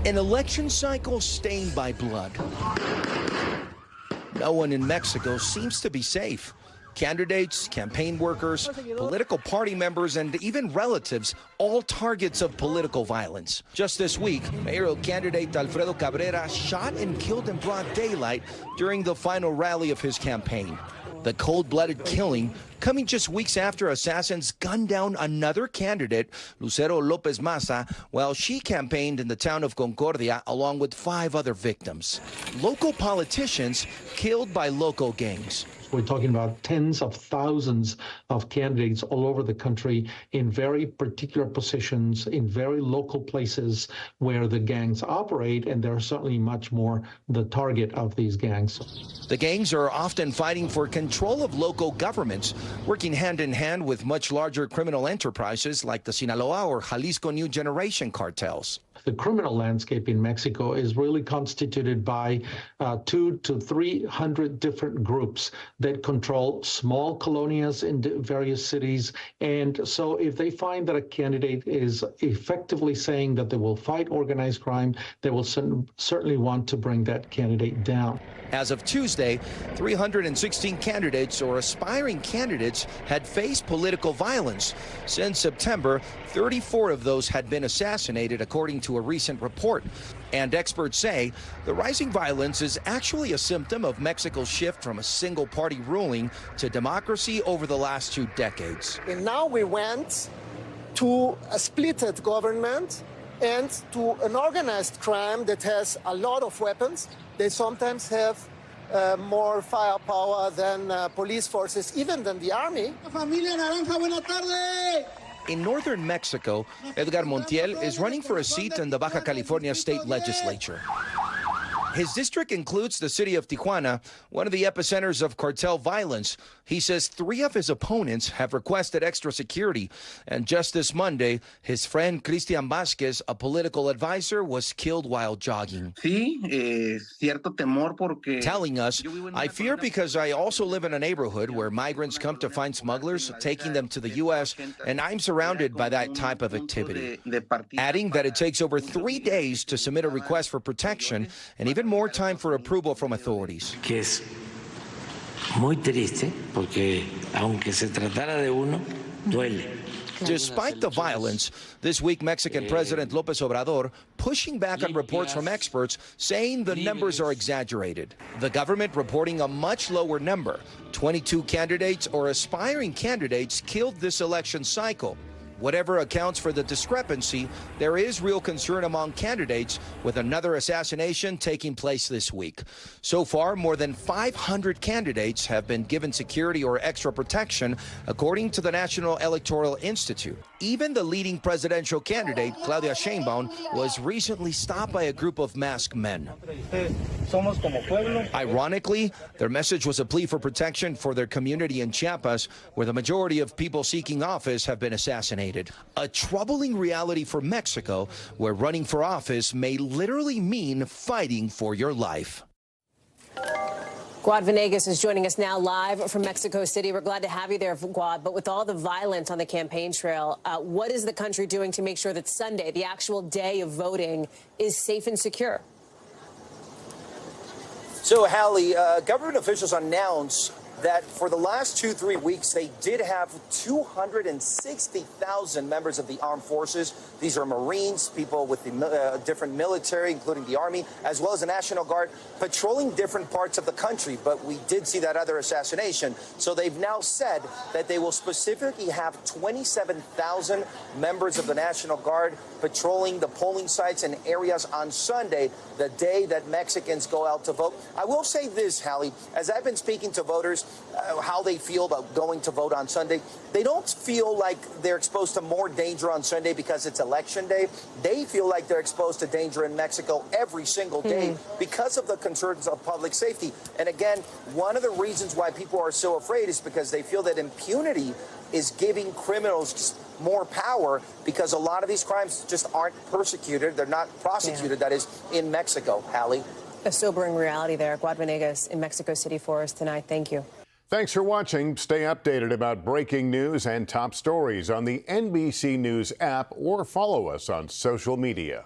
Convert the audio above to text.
An election cycle stained by blood. No one in Mexico seems to be safe. Candidates, campaign workers, political party members, and even relatives, all targets of political violence. Just this week, mayoral candidate Alfredo Cabrera shot and killed in broad daylight during the final rally of his campaign. The cold-blooded killing coming just weeks after assassins gunned down another candidate, Lucero Lopez Maza, while she campaigned in the town of Concordia along with 5 other victims. Local politicians killed by local gangs. We're talking about tens of thousands of candidates all over the country in very particular positions, in very local places where the gangs operate, and they're certainly much more the target of these gangs. The gangs are often fighting for control of local governments, working hand in hand with much larger criminal enterprises like the Sinaloa or Jalisco New Generation cartels. The criminal landscape in Mexico is really constituted by 200 to 300 different groups that control small colonias in various cities. And so if they find that a candidate is effectively saying that they will fight organized crime, they will certainly want to bring that candidate down. As of Tuesday, 316 candidates or aspiring candidates had faced political violence. Since September, 34 of those had been assassinated, according to a recent report. And experts say the rising violence is actually a symptom of Mexico's shift from a single-party ruling to democracy over the last 2 decades. And now we went to a splitted government and to an organized crime that has a lot of weapons. They sometimes have more firepower than police forces, even than the army. Familia Naranja, buena tarde. In northern Mexico, Edgar Montiel is running for a seat in the Baja California state legislature. His district includes the city of Tijuana, one of the epicenters of cartel violence. He says 3 of his opponents have requested extra security. And just this Monday, his friend Cristian Vázquez, a political advisor, was killed while jogging. Telling us, I fear because I also live in a neighborhood where migrants come to find smugglers, taking them to the U.S., and I'm surrounded by that type of activity. Adding that it takes over 3 days to submit a request for protection and even more time for approval from authorities. Que es muy triste porque aunque se tratara de uno, duele. Despite the violence, this week Mexican President López Obrador pushing back on reports from experts saying the numbers are exaggerated. The government reporting a much lower number. 22 candidates or aspiring candidates killed this election cycle. Whatever accounts for the discrepancy, there is real concern among candidates with another assassination taking place this week. So far, more than 500 candidates have been given security or extra protection, according to the National Electoral Institute. Even the leading presidential candidate, Claudia Sheinbaum, was recently stopped by a group of masked men. Ironically, their message was a plea for protection for their community in Chiapas, where the majority of people seeking office have been assassinated. A troubling reality for Mexico, where running for office may literally mean fighting for your life. Guad Venegas is joining us now live from Mexico City. We're glad to have you there, Guad. But with all the violence on the campaign trail, what is the country doing to make sure that Sunday, the actual day of voting, is safe and secure? So, Hallie, government officials announced that for the last 2-3 weeks, they did have 260,000 members of the armed forces. These are Marines, people with the different military, including the Army, as well as the National Guard, patrolling different parts of the country. But we did see that other assassination. So they've now said that they will specifically have 27,000 members of the National Guard patrolling the polling sites and areas on Sunday, the day that Mexicans go out to vote. I will say this, Hallie, as I've been speaking to voters, how they feel about going to vote on Sunday. They don't feel like they're exposed to more danger on Sunday because it's election day. They feel like they're exposed to danger in Mexico every single day because of the concerns of public safety. And again, one of the reasons why people are so afraid is because they feel that impunity is giving criminals just more power, because a lot of these crimes just aren't persecuted. They're not prosecuted, that is, in Mexico. Hallie? A sobering reality there. Guad Venegas in Mexico City for us tonight. Thank you. Thanks for watching. Stay updated about breaking news and top stories on the NBC News app or follow us on social media.